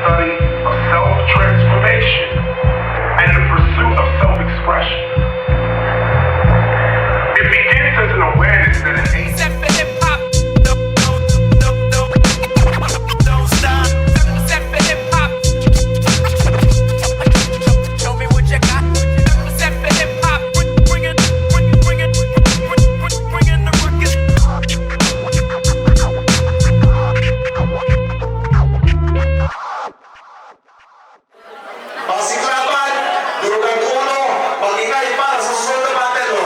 study of self-transformation and the pursuit of self-expression. It begins as an awareness that an Except for hip hop, don't stop. Except for hip hop, show me what you got. Except for hip hop, bring it, bring it the ruckus. Pasiklapan, durugan uno, mag-ingay para sa susunod na battle.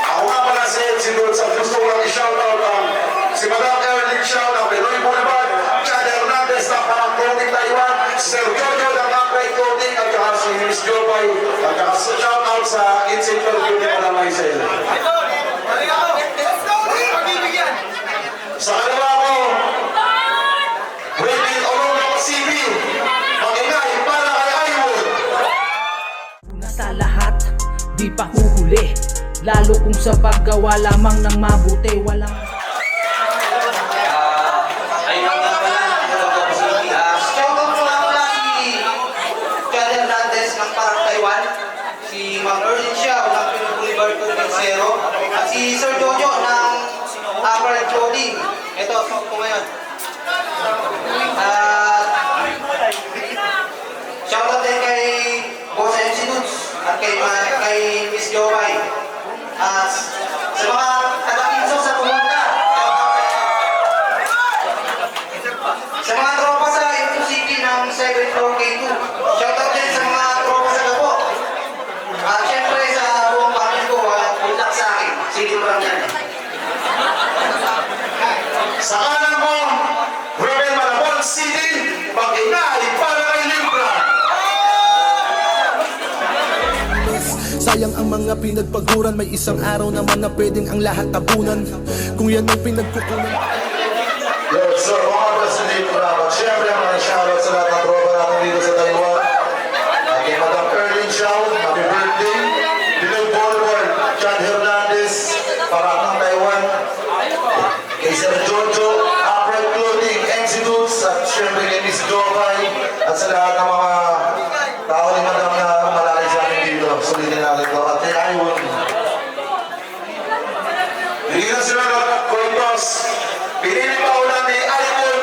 Ako nga pala si MC Dutz at gusto ko lang i-shoutout ang si Madam Erling Xiao ng Pinoy Boulevard, Chad Hernandez ng Parang Clothing Taiwan, Sir Jojo ng Upright Clothing at saka si Miss Jopay at saka shoutout sa Insecure Beauty Madam Aisel. Sa kalawa ko, Raymond Olonga Pasibi, mag-ingay para kay Iwood. Una sa lahat, di pa huhuli. Lalo kung sa paggawa lamang ng mabuti, walang... Ayun nga pala, shoutout ko nga pala si Chad Hernandez ng Parang Taiwan, si Ma'am Erlyn Xiao ng Pinoy Boulevard 2.0, at si Sir Jojo ng Upright Clothing. Ito, suot ko ngayon. Shoutout din kay Boss MC Dutz at kay Miss Jopay. Sa mga taga-Pinso sa pumunta, sa mga tropa sa F2CP ng 7th floor K2, shoutout din sa mga tropa sa Gapo. At syempre sa buong pamilya ko, good luck sa akin. Silip lang yan. Sa kanan mo, Ruben Malabon City, mag-ingay para kay Libra. Sayang ang mga pinagpaguran. May isang araw naman na pwedeng ang lahat tabunan. Kung yan ang pinagkukunan. Yes, sir, mga president ko naman. Siyempre, mga shoutout sa lahat ng tropa natin dito sa Taiwan. At kay Madam Erlyn Xiao, happy birthday. Pinoy Boulevard, Chad Hernandez, Paratang Taiwan. Kay Sir Jojo, Upright Clothing, MC Dutz, at siyempre kay Miss Jopay. At sa lahat ng mga tao ni Madam na malalay sa amin dito. Sulitin natin ito. At kay Iwood. Hindi na sila nag-contos. Pinili pa ulan ni Iwood.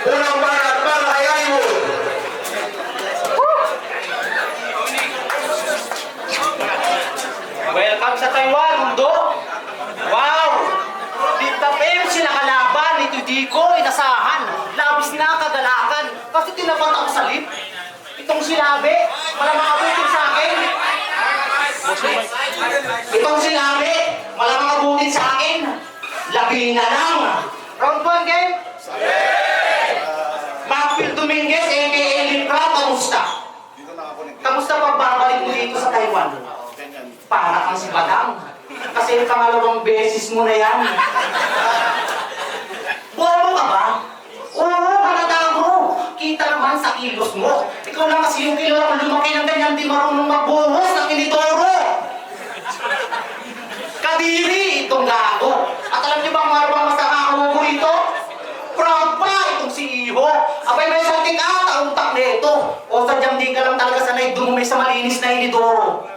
Unang banat para kay Iwood. Welcome sa Taiwan, mundo! Wow! Tita Pem, sila kalaban, ito di ko, inasahan. Labis na kagalakan, kasi tinapat ako sa lip. Itong sinabi, malamang abutin sa akin. Itong sinabi, malamang abutin sa akin. Labi na lang. Round 1 game? Macphil Dominguez, a.k.a. Libra, kamusta? Kamusta pagbabalik mo dito sa Taiwan? Para kang si Badang. Kasi pangalawang beses mo na yan. Buwan ka ba? Oo, panatang mo. Kita naman sa kilos mo. Ikaw lang kasi yung kilala kung lumaki ng ganyan, di marunong magbuhos ng initoro. Kadiri itong gago. At alam niyo ba kung ano bang mas nakakamugo ito? Proud pa itong si Iho. Abay may saltik ang utak nito. O sadyang di ka lang talaga sanay dumumi sa malinis na initoro.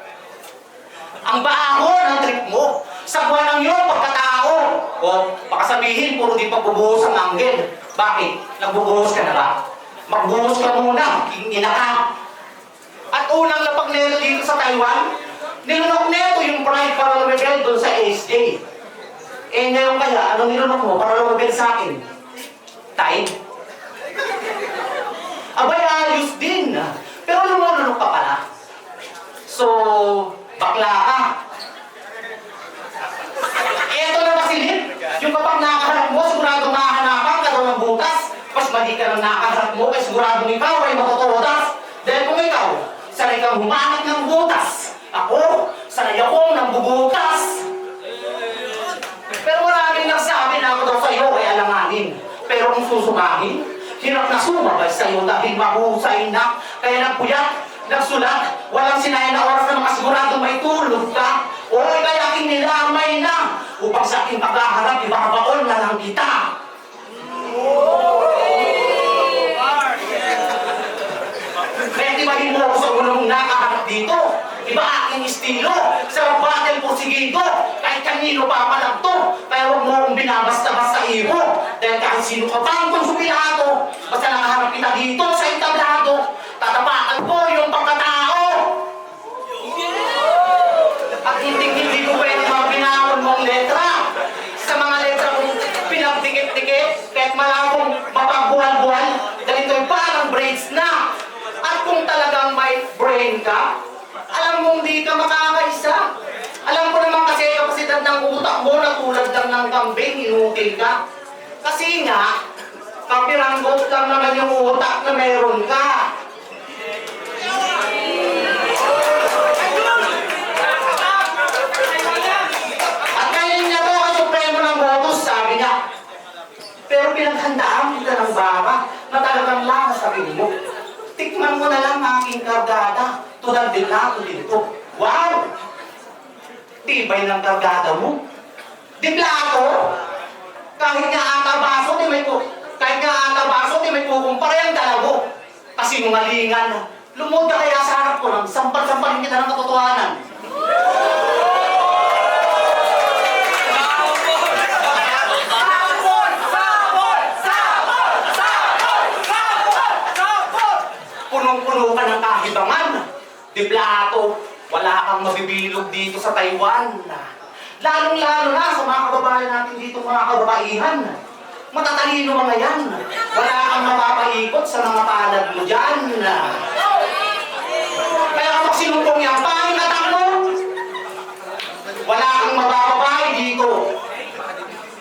Ang baho ng trip mo. Sa buwan ng iyong pagkatao. O baka sabihin, puro di pagbubuhos ang anggel. Bakit? Nagbubuhos ka na ba? Magbuhos ka muna, kingina ka. At unang lapag nito dito sa Taiwan, nilunok nito yung pride para lumibel doon sa SJ. Eh ngayon kaya, anong nilunok mo para lumibel sa akin? Tide? Abay, ayos din. Pero lumulunok ka pala. So, bakla ka. Eto na ba silip? Yung kapag nakaharap mo, siguradong mahahanapan ka daw ng butas. Mas mali ka lang nakaharap mo, kaya siguradong ikaw ay matutudas. Dahil kung ikaw, sanay kang humanap ng butas. Ako, sanay akong nambubutas. Pero maraming nagsabi na ako daw sa'yo ay alanganin. Pero kung susumahin, hirap na sumabay sa'yo dahil mahusay na. Kaya nagpuyat, nagsulat, walang sinayin na oras na makasiguradong may tulog ka. O kaya aking nilamay na upang sa aking pagkaharap, ibabaon na lang kita. dito. Iba aking estilo. Sa battle porsigido. Kahit kanino papalagto. Kaya huwag mo akong binabasta-basta iho. Dahil kahit sino ka pang konsumilato. Basta nakaharap kita dito sa entablado. Tatapakan ko yung pagkatao. At hindi ko pwede mga binawon mong letra. Sa mga letra kong pinagdikit-dikit, kahit malabong mapagbuhal-buhal, ganito'y parang braids na. At kung talagang may brain ka, alam mong di ka makakaisa. Alam ko naman kasi kapasidad ng utak mo na tulad lang ng kambing, inutil ka. Kasi nga, kapiranggot lang naman yung utak na meron ka. At ngayon niya to, ang supremo ng botos, sabi niya. Pero pinaghandaan kita ng baka na talagang lang sa mo. Tikman mo na lang aking kargada. Tudal din nato dito. Wow! Tibay ng kargada mo. Di plato. Kahit nga ata baso, di may kukumpara yung dalago. Kasi ngalingan. Lumod ka kaya sa harap ko nang sampal-sampalin kita ng katotohanan. Punong-puno ka ng kahibangan. Di plato, wala kang mabibilog dito sa Taiwan. Lalong-lalo na sa mga kababayan natin dito, mga kababaihan. Matatalino mga yan. Wala kang mapapaikot sa mga palad mo dyan. Kaya kapag sinumpong yan, pangit na takmo. Wala kang mabababay dito.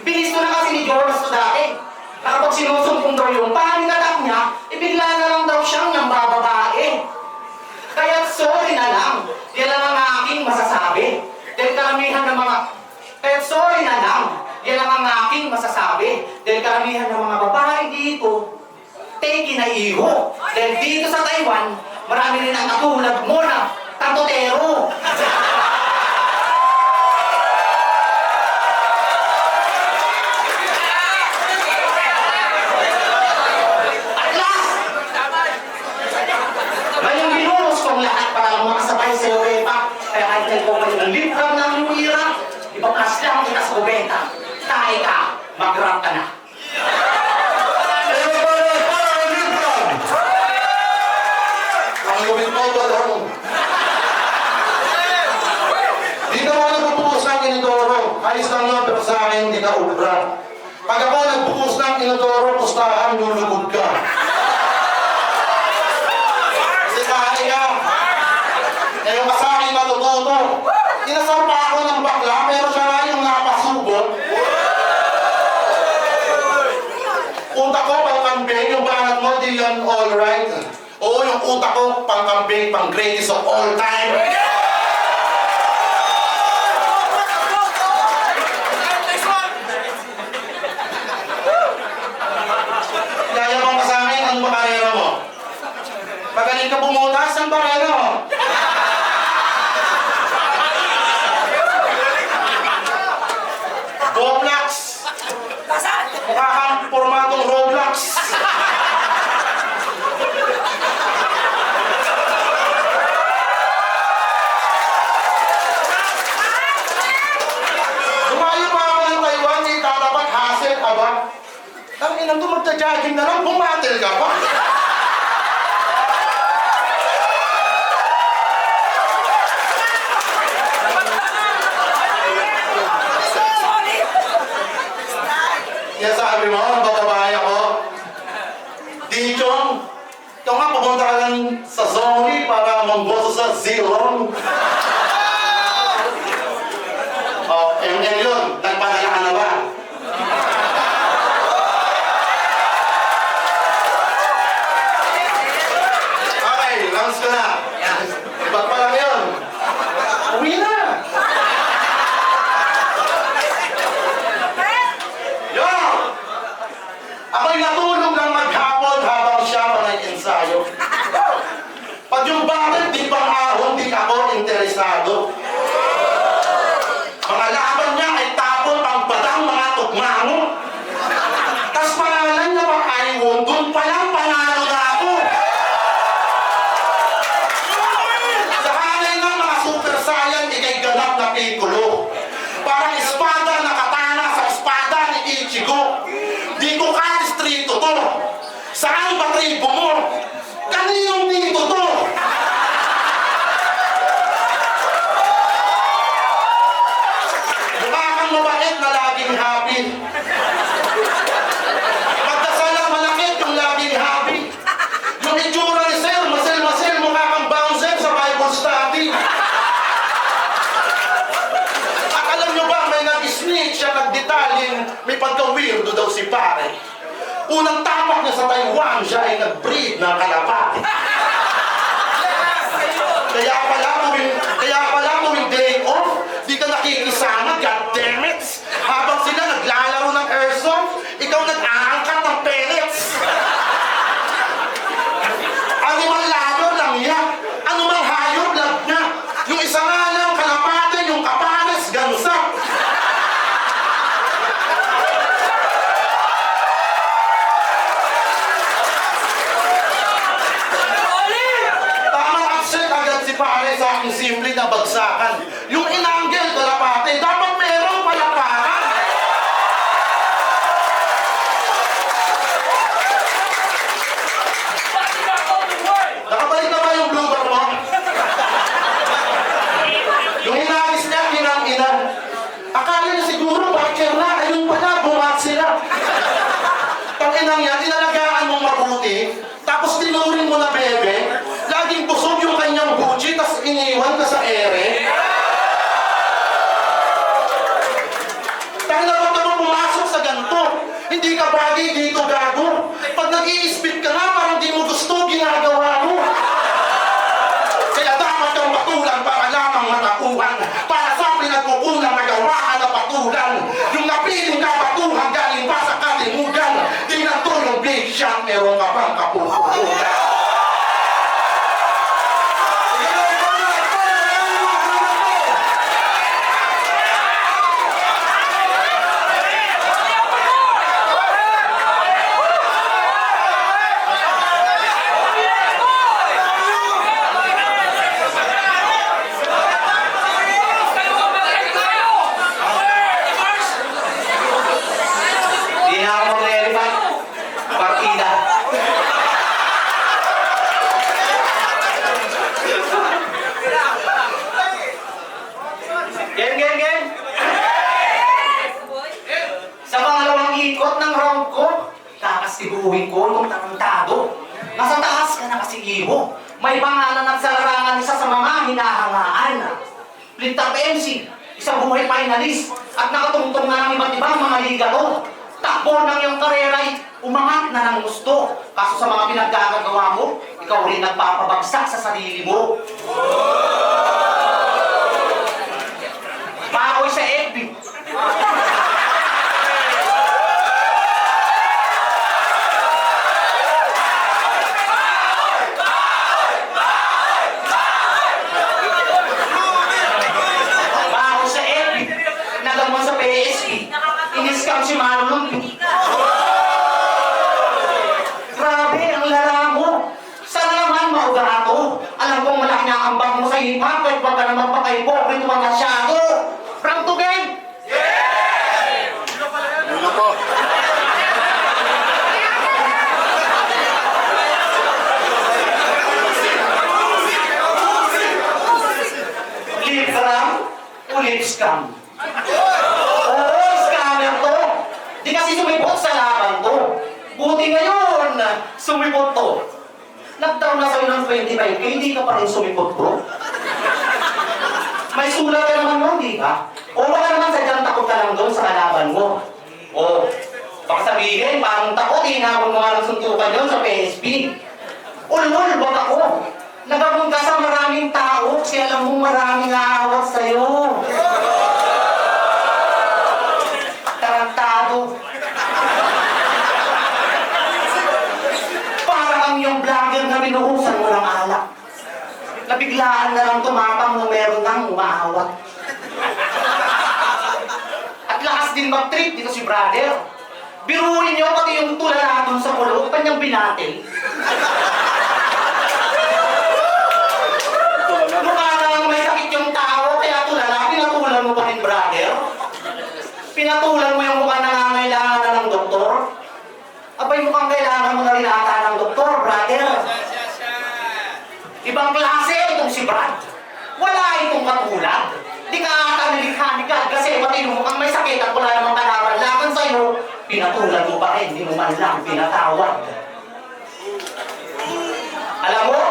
Bilis ko na kasi ni Jonas to dati. Na kapag sinusumpong daw yung pangatak niya, ibigla na lang daw siyang nang bababae. Kaya sorry na lang, yan lang ang aking masasabi. Dahil karamihan ng mga... Kaya sorry na lang, yan lang ang aking masasabi. Dahil karamihan ng mga babae dito, teki na iho. Dahil dito sa Taiwan, marami rin ang katulad mo na tantotero. Ngayong binuhos kong lahat para makasabay sa Europa. Kaya kahit nagpapalito ng librang ng luwira, ipapas lang kita sa kubeta. Tayo ka, mag-rap ka na. Ang lubid mo, Badong. Di ka mga nagpupuos ng inodoro. Ayos lang yun, pero sa akin, hindi ka ubra. Pag ako nagpupuos ng inodoro, pustahan, lulubog ka. Kasi kaya ka. Ngayon ka sa akin matututo. Inasampa ako ng bakla, pero siya nga yung napasubok. Utak ko, pang-campaign, yung banat mo, di yan all right. Oo, yung utak ko, pang-campaign, pang-greatest of all time. Yayabang ka sa akin, ano ba karera mo? Magaling ka bumutas ng barela mo. Roblox! Mukha kang formatong Roblox! Lumayo pa ako ng Taiwan, di tatapat hassle, aba. Ang inang to, magja-jogging na lang, bumatil ka pa. Kaya sabi mo, ang bababae ako, di Chong, ikaw nga pupunta ka lang sa Zoni para mamboso sa Zilong. Oh, ML yun, nagpadala ka na ba? Okay, rounds ko na. Iba't pa lang yun. Uwi na! Yo! Ako'y natulog ng maghapon habang siya pa nag-ensayo. Pag yung bakit di pang ahon, di ako interesado. Mga laban niya ay tapon pang batang mga tugmango. Tas pangalan niya pa ay doon pa lang panalo na ako. Saka Saan ba tribo mo? Kaninong dito to? Mukha kang mabait na laging happy. Magdasal ang malakit yung laging happy. Yung itsura ni Sir, masel-masel, mukha kang bouncer sa Bible study. At alam nyo ba, may nag-snitch siya, nagdetalyin, may pagka-weirdo daw si pare. Unang tapak niya sa Taiwan, siya ay nag-breed ng kalapati. Kaya pala tuwing day off, di ka nakikisama, goddammit. Habang sila naglalaro ng airsoft, ikaw nag-aangkat ng pellets. Animal lalo lang yan. Ano mang hayop lang niya. Yung isa nga lang, kalapate, yung kapanes, gansa. Tamang upset agad si pare sa aking simple na bagsakan. Yung inanggel, kalapate, dapat merong palapakan. Nakabalik na ba yung blooper mo? Yung inagis niya, inang-inan. Akala niya siguro, watcher na, ayun pala, bumat sila. Pag inang yan, inalagaan mong mabuti, tapos tinurin mo na bebe, laging busog yung kanyang buchi, tapos iniwan ka sa ere. Dahil naman naman pumasok sa ganito, hindi ka bagay dito gago. Pag nag-i-spit ka na, parang di mo gusto ginagawa mo. Kaya dapat kang patulan para lamang matakuhan. Para sa pinagkukulang nagawaan na patulan. Yung napiling na patuhan galing pa sa kalimugan. Di na to yung big shot, meron ka pang kapupulan. Di na ako mag-relevant. Partida. Gen. Sa pangalawang ikot ng round ko, kakastiguhin ko itong tarantado. Nasa taas ka na kasi iho. May pangalan at sa larangan isa sa mga hinahangaan. Flintap MC, isang buhay finalist, at nakatungtong na ng iba't ibang mga liga to. Takbo ng iyong karera'y umangat na ng gusto. Kaso sa mga pinaggagawa mo, ikaw rin nagpapabagsak sa sarili mo. Baboy sa FB. Baboy sa FB. Nagamon sa PSP. Iniscam si Marlon. Grabe, ang lala mo. Sana naman maugato. Alam kong malaki na ang bag mo sa hip-hop, kahit wag ka naman pa kay Bob, ito mga masyado. Frank to gang! Lip ram o lip scam? Oo, scammer to. Di kasi sumipot sa laban to. Buti ngayon, sumipot to. Nag-down na sa'yo ng 25K, hindi ka pa rin sumipot, bro. May sulat ka naman mo, di ba? O baka naman sadyang takot ka lang doon sa kalaban mo. O, baka sabihin, parang takot, hinabol mo nga ng suntukan yun sa PSP. Ulol, wag ako. Nagabong ka sa maraming tao, kasi alam mong maraming aawat sa'yo. Tarantado. Parang yung vlogger na binuhusan mo ng alak. Nabiglaan na lang tumapang mo meron nang umaawat. At lakas din mag-trip dito si brother. Biruin niyo pati yung tulala dun sa kulog, kanyang binatil. Mukha nang may sakit yung tao, kaya tulala, pinatulan mo pa rin brother. Pinatulan mo yung mukhang nangangailangan na ng doktor. Abay mukhang kailangan mo na rin ata Ibang klase itong si Brad. Wala itong katulad. Di ka ata nilikha ni God kasi matino mo kang may sakit at wala namang kalaban-laban sa'yo. Pinatulan mo pa rin, di mo man lang pinatawad. Alam mo,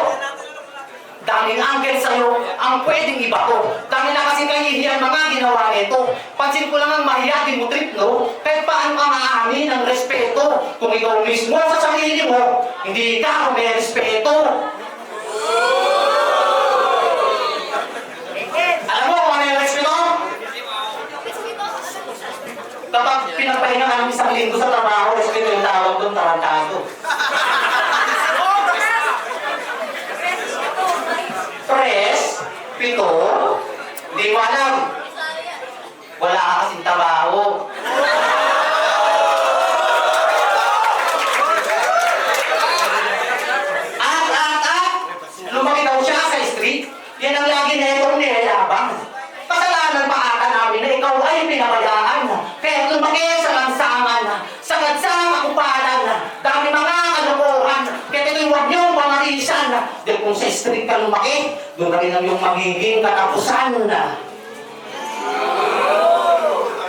daming anghel sa'yo ang pwedeng iba ko. Dami na kasi kahihiyang mga ginawa nito. Pansin ko lang ang mahiyatin mo trip, no? Kahit paano ka maamin ng respeto. Kung ikaw mismo sa sarili mo, hindi ka may respeto. Alam mo kung ano yung respeto? Kapag pinagpahinga ka ng isang linggo sa trabaho, respeto yung tawag doon, tarantado. Tres, pito, hindi mo alam. Wala ka kasing trabaho. Lumaki daw siya sa street. Yan ang lagi na itong nilabang. Kasalanan pa ata namin na ikaw ay pinabayaan. Kaya lumaki sa lansangan, sa gadsang akupalan, dami mga kalokohan. Kaya ito'y huwag niyong pamarisan. Dahil kung sa street ka lumaki, doon na rin ang iyong magiging katapusan.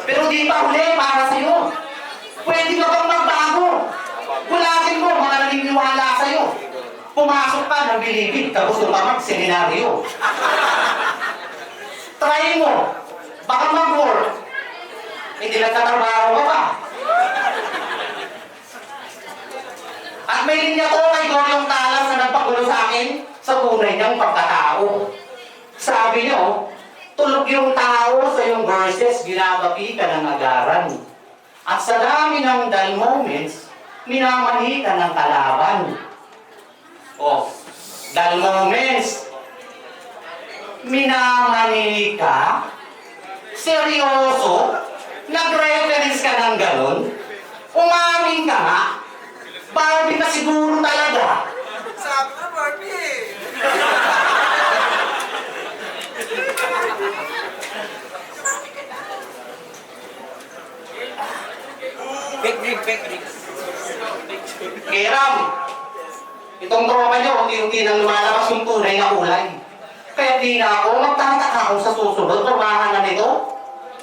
Pero di pa huli para sa'yo. Pwede ka bang magbago? Walasin mo mga naniniwala sa'yo. Pumasok ka ng bilibid, tapos doon ka mag-seminaryo. Try mo. Baka mag-work. Hindi nagtatrabaho ka pa. At may linya ko kay Goriong Talas na nagpagulo sa akin sa tunay niyang pagkatao. Sabi niyo, tulog yung tao sa iyong verses, ginagapi ka ng agaran. At sa dami ng dull moments, minamani ka ng kalaban. Oh, dull moments. Minamani ka? Seryoso? Nag-reference ka ng ganun? Umamin ka nga? Barbie ka siguro talaga. Sabi na, Barbie! Fake drink. Kiram, itong tropa niyo, unti-unti nang lumalabas yung tunay na kulay. Kaya di na ako magtataka kung sa susunod, formahan na nito.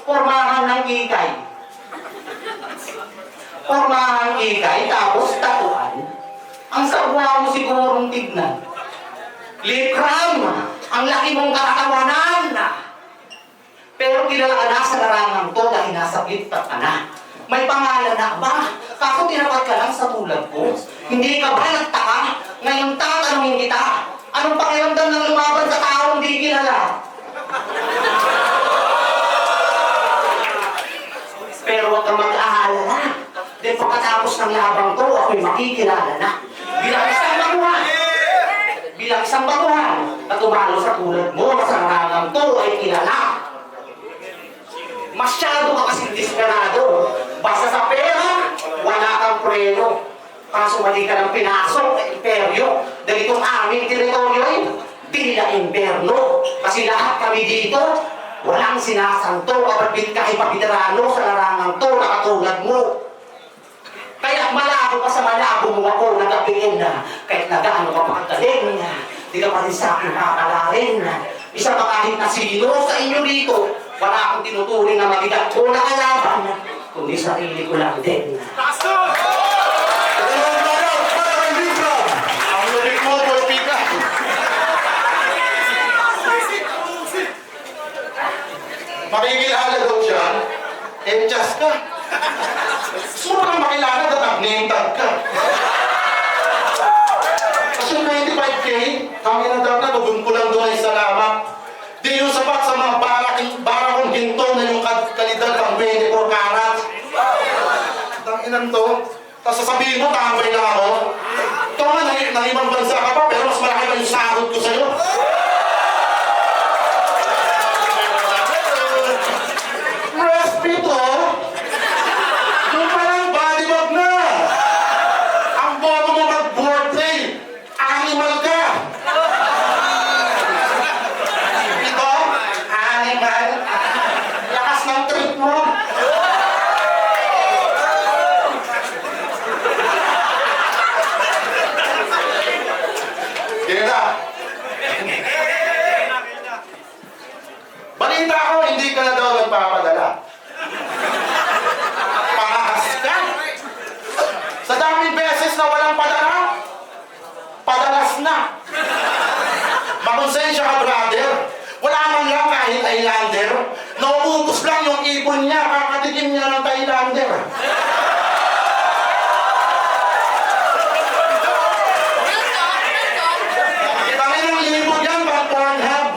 Formahan ng ikay. Formahan ikay, tapos tatuan. Ang sawa mo sigurong tignan. Likram, ang laki mong kakatawanan. Pero kilala ka na sa larangang to dahil nasa gitna ka na. May pangalan na ba? Kaso tinapat ka lang sa tulad ko. Hindi ka ba nagtaka? Ngayon tatanungin kita. Anong pakiramdam ng lumaban sa taong di kilala? Pero huwag kang mag-aalala. Dahil pagkatapos ng labang to, ako'y makikilala na. Bilang isang baguhan. Bilang isang baguhan na tumalo sa tulad mo sa larangang to ay kilala. Masyado ka kasing desperado. Basta sa pera, wala kang preno. Kaso mali ka ng pinasok na imperyo. Dahil itong aming teritoryo ay tila imperno. Kasi lahat kami dito, walang sinasanto kapag kahit papitarano sa larangang to na katulad mo. Kaya malabo ka sa malabo mo ako nagapiin na kahit na gaano ka pakagaling na di ka pa rin sa akin makakalarin na isa pa kahit na sino sa inyo dito wala akong tinuturing na mabigat ko na kalaban kundi sarili ko lang din. Ang lurik mo, Dolphy ka. Makikilala daw siya, just ka. Gusto mo kang makilala at nag-name tag ka. Kasi 25K, kami na daw na, doon ko lang doon ay salamat. Di yung sapat sa mga barakong ginto na yung kalidad ng 24 karat. Tanginan to. Tapos sasabihin mo, tambay na ako. Ito nga, nang ibang bansa ka pa, pero mas malaki pa yung sahod ko sa'yo. Respeto, yung parang bodybag na. Ang bobo mo mag-portray, animal ka. Ito, animal. Lakas ng trip mo. hapon niya, kakatikim niya ng Thailander. Kami ng libo dyan, pang Pornhub.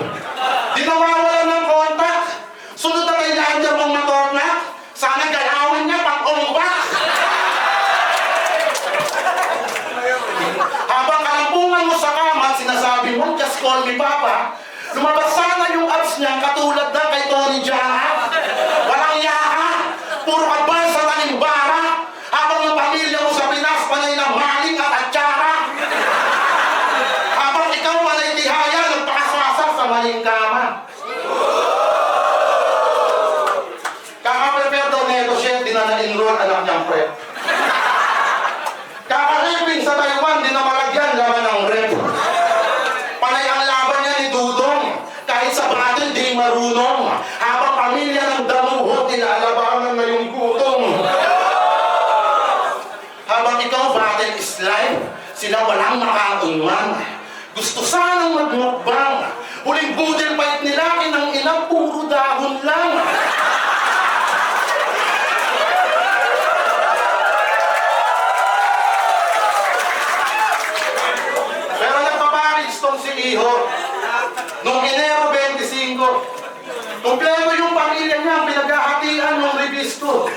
Di nawawalan ng contact. Sunod na Thailander mong matorna. Sana galawin niya pang umbak. Habang kalampungan mo sa kama at sinasabi mo, just call me Papa, lumabas sana yung abs niya katulad na kay Tony Jaa. Walang yaka, puro kabal sa tanimbara. Habang yung pamilya mo sa Pinas, panay ng maling at atsara. Habang ikaw panay tihaya, nagpakaswasa sa maling kama. Kaka-prepare daw neto siya, di na na-enroll anak niyang prep. Kaka-raping sa Taiwan, di na malagyan laman ng rep. Panay ang laban niya ni Dudong, kahit sa battle di marunong. Habang pamilya ng damuhot, nilalabanan na yung gutom. Habang ikaw battle is life, sila walang makaunman. Gusto sanang magmukbang, huling budel fight nila, inang ina, puro dahon lang. Pero nagpaparis tong si Iho. Noong Enero 25, kumpleto yung pamilya niya, pinaghahatian ng rebisto.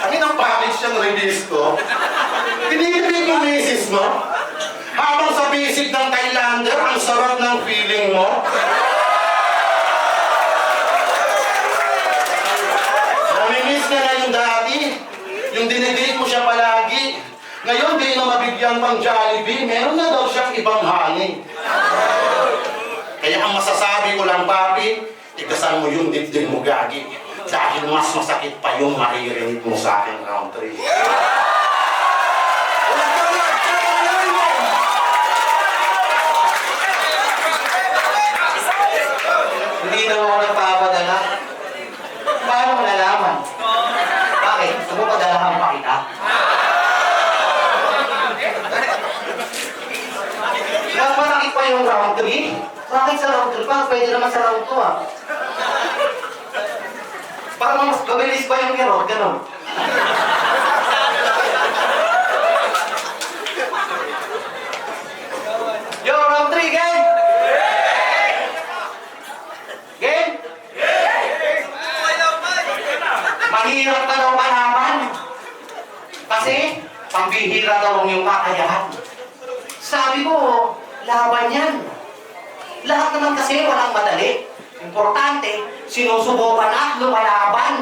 Ang ang package siyang rebisto. Tinitipid yung misis mo. Habang sa bisig ng Thailander, ang sarap ng feeling mo. Namimiss niya na yung dati. Yung dinidate mo siya palagi. Ngayon, di na mabigyan pang Jollibee. Meron na daw siyang ibang honey. Kaya ang masasabi ko lang, papi, ikasan mo yung dibdib mo, gagi. Dahil mas masakit pa yung maririnig mo sa akin round 3. Hindi daw ako nagpapadala. Paano mo nalaman? Bakit? Gusto mo padalahan pa kita? Mas masakit pa yung round 3? Bakit sa round 3 pa? Pwede naman sa round 2 ah. Parang mas mabilis pa yung gano'n, gano'n. Yo, round 3, game! Game? Mahirap na daw malaman. Kasi, pambihira daw ang iyong kakayahan. Sabi ko, laban yan. Lahat naman kasi walang madali. Importante, sinusubukan at lumalaban.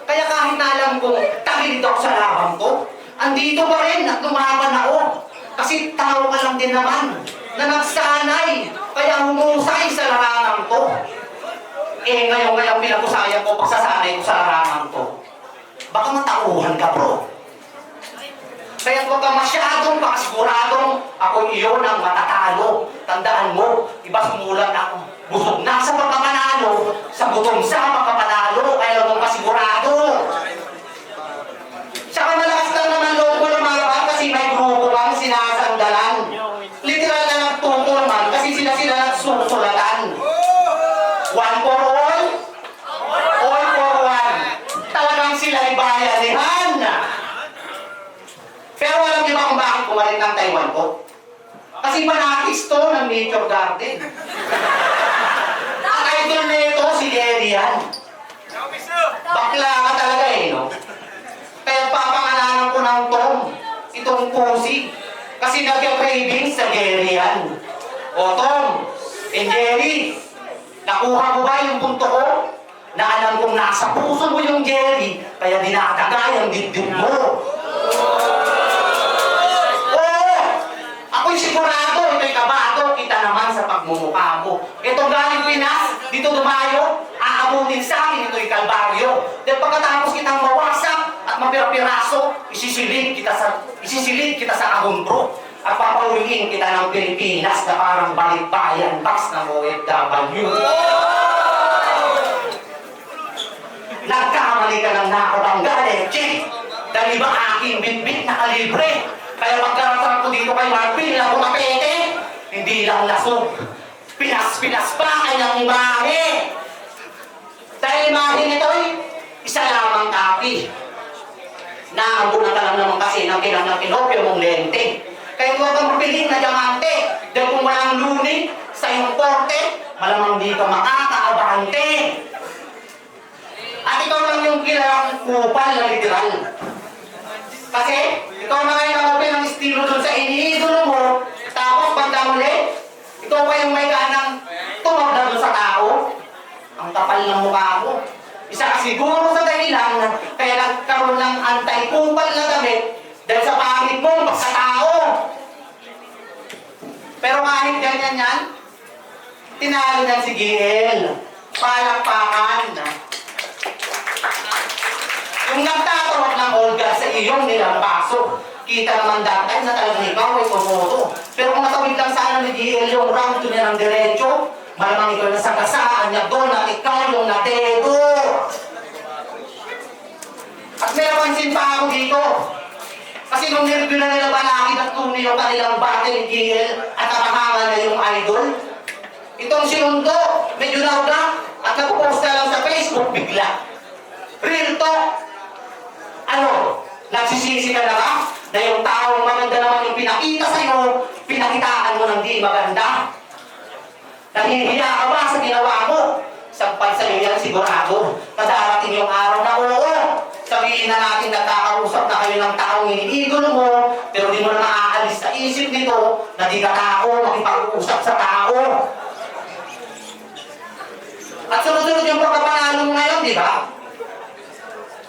Kaya kahit na alam kong tagilid ako sa laban ko, andito pa rin at lumaban ako. Kasi tao ka lang din naman na nagsanay, kaya humusay sa larangan ko. Eh ngayon pinag-usayan ko pagsasanay ko sa larangan ko. Baka matauhan ka, bro. Kaya huwag ka masyadong pakasiguradong ako iyon ang matatalo. Tandaan mo, iba sumulat ako. Busog na sa pagkapanalo, sa gutom sa pagkapanalo, kaya huwag mong kasigurado. Saka malakas lang naman loob ko lumaban kasi may grupo kang sinasandalan. Literal na nagtuto naman kasi sila nagsusulatan. One for all for one. Talagang sila'y bayanihan. Pero alam niyo ba kung bakit pumalit ng Taiwan ko? Kasi manatis to ng Nature Garden. Ang idol nito si Gary yan. Bakla ka talaga eh, no? Kaya papangalanan ko ng Tom, itong pusi. Kasi nagka-craving sa Gary yan. O Tom, Jerry, nakuha mo ba yung punto ko? Na alam kong nasa puso mo yung Jerry, kaya dinatagay ang dibdib mo. Ako'y sigurado, ito'y kabado, kita naman sa pagmumukha mo. Itong galing Pinas, dito dumayo, aabunin sa akin, ito'y kalbaryo. Dahil pagkatapos kitang mawasak at mapira-piraso, isisilid kita sa agumbro. At papauwiin kita ng Pilipinas na parang balikbayan box ng OFW. Nagkamali ka ng nakabangga, Check! Dahil ba aking bitbit na kalibre? Kaya pagkarating ko dito kay Marvin na bumapete, hindi lang lasog. Pinas-pinas pa kanyang imahe. Dahil imahe nito'y isa lamang kapi. Naambuna ka lang naman kasi ng kinang Pinocchio mong lente. Kaya huwag kang mapiling na diamante. Dahil kung walang lunig sa iyong korte, malamang di ka makakaabante. At ikaw lang yung kilalang kupal na literal. Kasi ikaw na ngayon ang open ng estilo dun sa iniidolo mo, tapos bandang muli, ikaw pa yung may ganang tumawag dun sa tao. Ang kapal ng mukha mo. Isa ka siguro sa dahilan kaya nagkaroon ng anti-kupal na damit dahil sa pangit mong pagkatao. Pero kahit ganyan yan, tinalo ng si GL. Palakpakan. Yung nagtatawag ng Olga sa iyong nilampasok, kita naman dati na talagang ikaw ay tumoto. Pero kung natawid lang sana ni GL yung round to niya ng diretso, malamang ikaw na sa kasaan niya doon at ikaw yung nadedo. At may napansin pa ako dito. Kasi nung nireview na nila balakid at tuni yung kanilang battle ni GL at nakahangan na yung idol, itong si Mundo, medyo nauda at nagpo-post na lang sa Facebook bigla. Real talk. Ano? Nagsisisi ka na ba? Na yung taong maganda naman yung pinakita sa'yo, pinakitaan mo ng di maganda? Nahihiya ka ba sa ginawa mo? Sampal sa'yo yan sigurado. Kadarating yung araw na oo. Sabihin na natin nagkakausap na kayo ng taong iniidolo mo, pero di mo na naaalis sa isip nito na di ka tao makipag-uusap sa tao. At sunod-sunod yung pagkapanalo mo ngayon, di ba?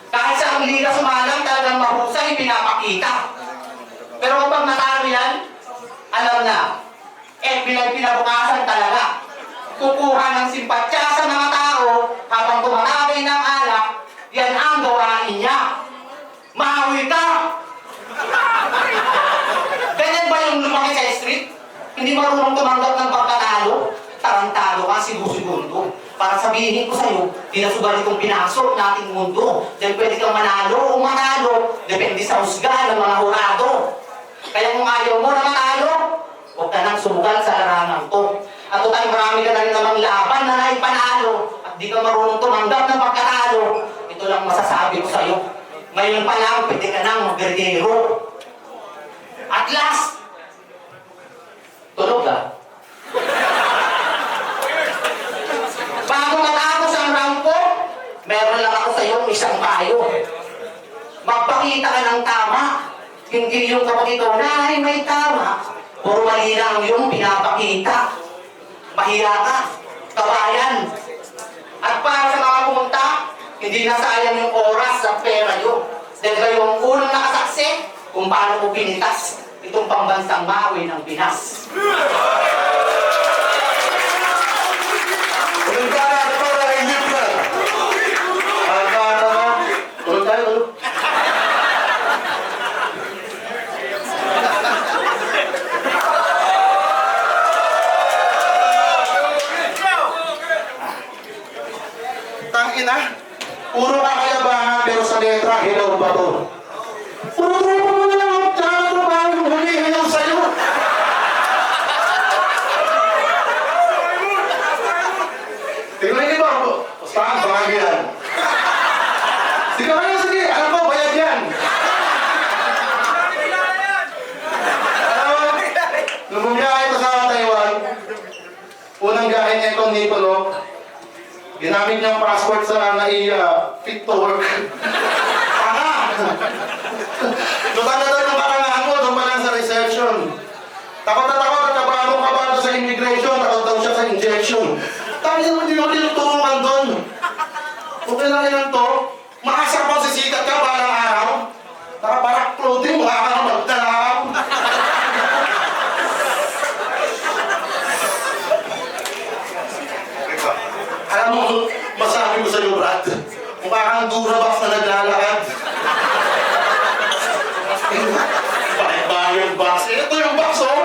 Kahit sa ang liga sumalang, talagang mahusay pinapakita. Pero kapag natalo yan, alam na, pinabukasan talaga. Kukuha ng simpatsya sa mga tao habang tumatagay ng alak, yan ang gawain niya. Mahawi ka! Ganyan ba yung lumaki sa street? Hindi marunong tumanggap ng pagkatalo? Tarantado ka, segundo. Para sabihin ko sa'yo, di na subalit kong pinasok nating mundo. Dahil pwede kang manalo o manalo, depende sa husga ng mga hurado. Kaya kung ayaw mo na manalo, huwag ka nang sumugal sa larangan to. At total marami ka na rin namang laban na naipanalo at di ka marunong tumanggap ng pagkatalo. Ito lang masasabi ko sa'yo. Ngayon pa lang, pwede ka nang mag-gerdero. At last, tulog ka. Bago matapos ang round ko, meron lang ako sa iyo isang payo. Magpakita ka ng tama. Hindi yung kapag ikaw na ay may tama, puro mali lang yung pinapakita. Mahiya ka, kabayan. At para sa mga pumunta, hindi na sayang yung oras at pera yun. Dahil kayong unang nakasaksi kung paano mo pinitas itong pambansang Maui ng Pinas. Tulog ka na, ito na yung lift na. Tulog tayo, tulog. Tangina, puro kakayabangan pero sa letra, hilaw ba to? Puro tropa mo na lang, tsaka tropa yung humihilaw sa'yo. Tingnan niyo ba? Saan? Bangag yan. Sige kayo, sige. Alam ko, bayad yan. Nung bumiyahe ito sa Taiwan, unang gahe niya itong nito, no? Ginamit niyang passport sa NAIA, fit to work. Tanga! Lutang na daw yung karangahan mo, doon pa lang sa reception. Takot at kabado sa immigration, takot daw siya sa injection. Tayo naman din ako tinutulungan doon. Okay lang yan to. Makasar pa sisikat ka balang araw. Nakaparak clothing, mukha ka na magdalaw. Alam mo, masabi ko sa'yo, Brad, mukha kang Durabox na naglalakad. Bakit yung box? Ito yung box, oh!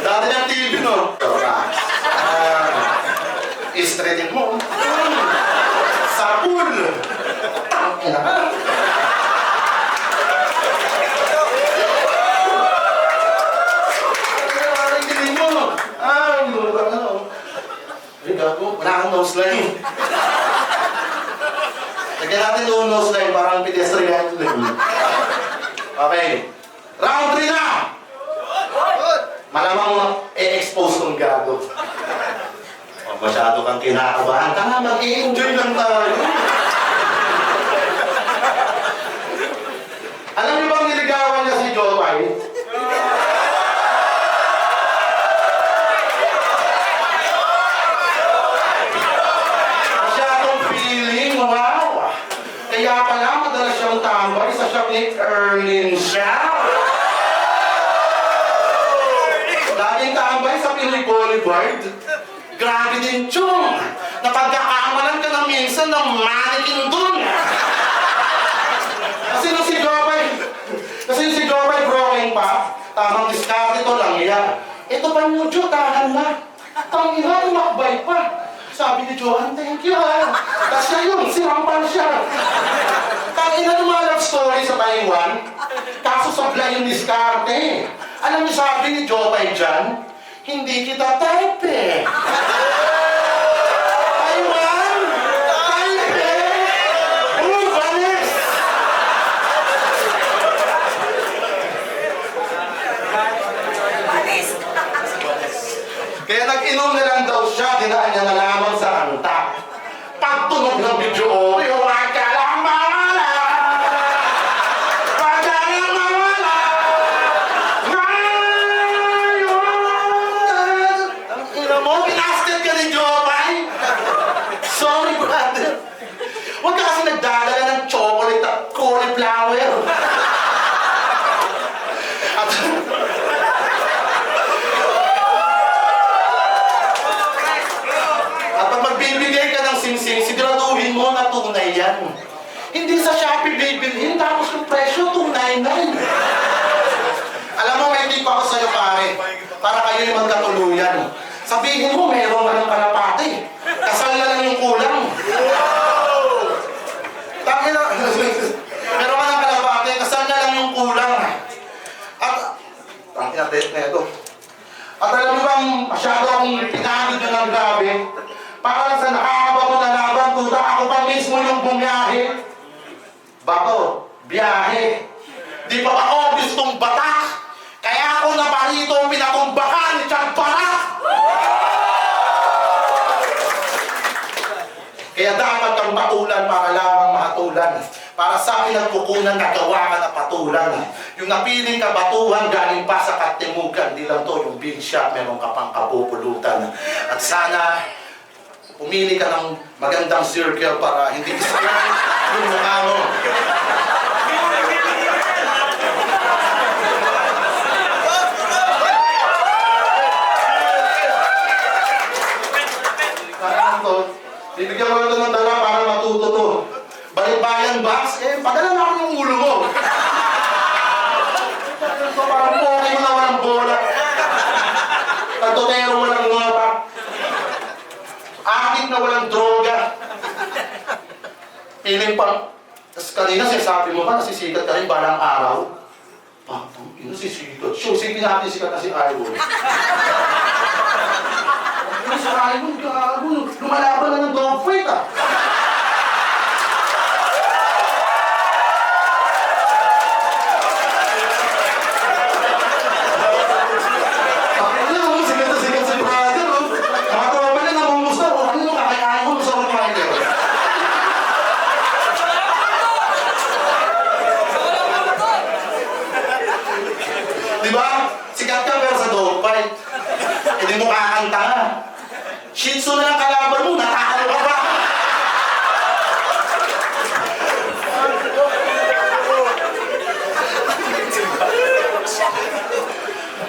Dati ng TV, no? Straighten mo. nose line. Lagyan natin yung nose line, parang pedestrian. Okay. Round 3 na! Malamang e-expose tong gago. Oh, masyado kang kinakabahan. Tama, mag-i-enjoy lang tayo. Alam niyo bang niligawan niya si Jopay? Masyadong feeling, wow! Kaya pala madalas siyang tambay sa shop ni Erlin Xiao. Laging tambay sa Pinoy Boulevard. Grabe din, Chong! Napagkakamalan ka na minsan ng mannequin dun. Kasi si Jopay broken pa, tamang diskarte to lang yan. Ito pa nyo, Jo, tahan na. Tangina, umakbay pa. Sabi ni Johan, thank you ha. Tapos siya yun, sinampal siya. Tangina ng mga love story sa Taiwan, kaso sablay yung diskarte. Alam niyo sabi ni Jopay dyan, hindi kita type eh. Taiwan! Type eh! Urbanis! Kaya nag-inom na lang daw siya, dinaan niya na lamang sa anta. Pagtunog ng video, huwag ka lang mawala! Huwag ka lang mawala! Ngayon! Ang ina mo, pinasted ka ni Jopay! Sorry, brother. Huwag ka kasi nagdadala ng chocolate at cauliflower. At pag magbibigay ka ng singsing, siguraduhin mo na tunay yan. Hindi sa Shopee bibilhin, tapos yung presyo, 299. Alam mo, may tip ako sa'yo, pare. Para kayo yung magkatuluyan. Sabihin mo, meron ka ng kalapati. Kasal na lang yung kulang. Tangin na. Meron ka ng kalapati, kasal na lang yung kulang. At, tangin na, test na ito. At alam mo bang masyado akong pinagod nyo ng grabe? Para sa nakakabago na laban, tuta ako pa mismo yung bumiyahe. Bato, biyahe. Di pa ako gustong batak. Kaya ako na parito ang pinakumbakan ni Chad Barak. Kaya dapat kang patulan para lamang mahatulan. Para sa pinagkukunan nagawa ka na patulan. Yung napiling kabatuhan galing pa sa katimugan. Di lang to yung big shot, meron ka pang kapupulutan. At sana pumili ka ng magandang circle para hindi isakyan yung mukha mo. Parang to, bibigyan ko ito ng dala para matuto to. Balikbayan box, padala na ako yung ulo mo. Ito parang poke mo na walang bola. Tagtotero walang ngota. Akit na walang droga. Piling pang... Tapos kanina sinasabi mo ba, nasisikat ka rin balang araw? Patang, nasisikat. Sipin natin sikat na si Iron. Si Iron, gago. Lumalaban na ng dogfight ah. Hindi mo kakanta nga. Shih Tzu na lang kalaban mo, natalo ka pa.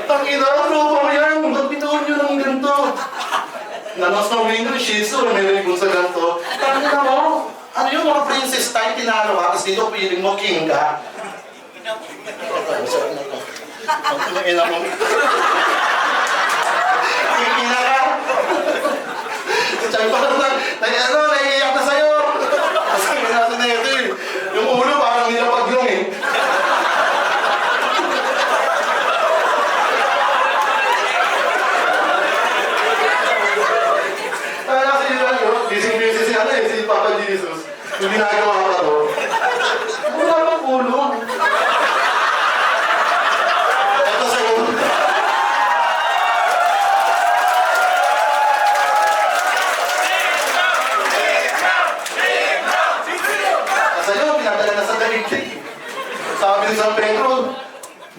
Tangina, tropa mo yan. Ba't bituon nyo ng ganito? Nanos na window, Shih Tzu, may ribon sa ganito. Tangina mo, ano yung mga princess type, tinalo ka, tapos dito feeling mo king ka. Ang ina mo. Ina ka. Tsaka parang naiiyak na sa'yo. Kasi natin na ito eh. Yung ulo parang nilapag yung eh. Kaya kasi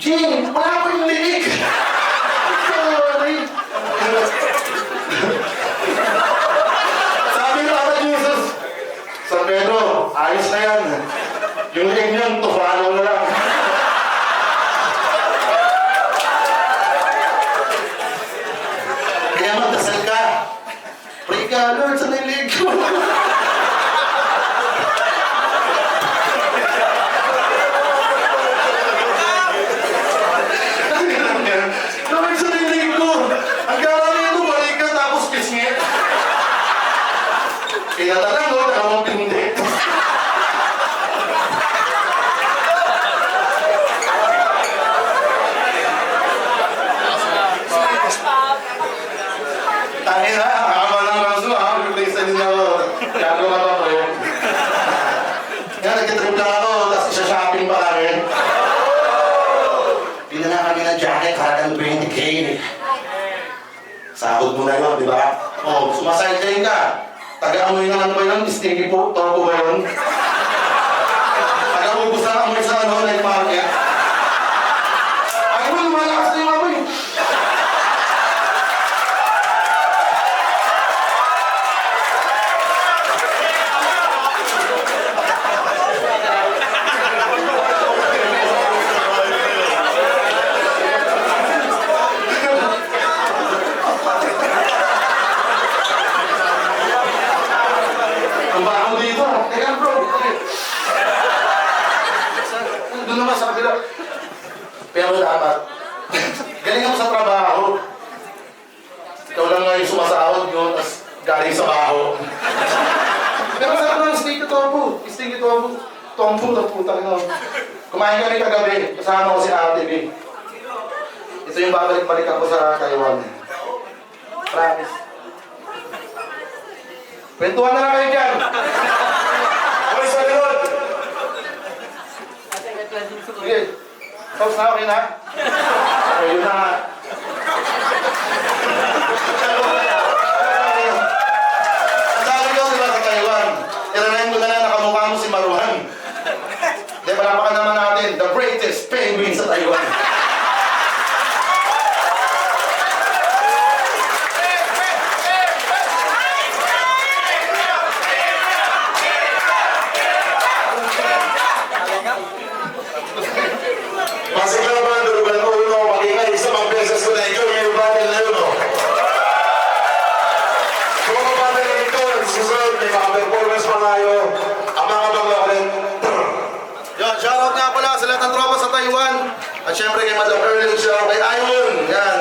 Jing, wala ko yung linig. Sorry. Sabi ng Papa Jesus, San Pedro, ayos na yan. Yung linig niyan, tufano na lang. Kaya magdasal ka. Pray ka, Lord, sa linig ko. Lord, sa linig ko. Ang karami ito, balik ka tapos pisngit. Kaya talaga, Lord, ako mong pindi. Tangin na, haba ng raso, ha? Replace na din ako. Gago ka ba, pre? Kaya nag-trip lang ako, tapos isa-shopping pa kami. Pila na kami ng jacket, halagang 20K. Sahod mo na yun, di ba? Oh, sumaside ka. Taga-amoy na ano ba yun? Stinky po, torko ba yun? Taga-ubus na amoy sa ano, night market. Ay mo, lumalakas na yung amoy. Ang baho dito. Teka, bro. Doon naman sa kabila. Pero dapat, galing ako sa trabaho. Ikaw lang nga yung sumasahod yun, tapos galing sa baho. Pero sarap ng steak ito po. Steak ito po. Tompo na putang ino. Kumain kami kagabi. Kasama ko si Ate B. Ito yung babalik-balikan ko sa Taiwan. Promise. Kwentuhan na lang kayo dyan. Okay, sa likod. Sige. Tapos na, okay na? Okay, yun na nga. Ang dami ko, diba, sa Taiwan. Iranayin ko na lang nakamukha mo si Maruhan. Di, palapakan naman natin, the greatest penguin sa Taiwan. Masigla ba ang durugan ko uno, makingay sa mga beses ko na ikaw yung battle na yun, no? Kung mga battle na ito, susunod, may mga performance pa tayo, ang mga bangla ulit. Yan, shoutout nga pala sa lahat ng tropa sa Taiwan. At syempre kay Madam Erling Xiao, kay Ayun, yan.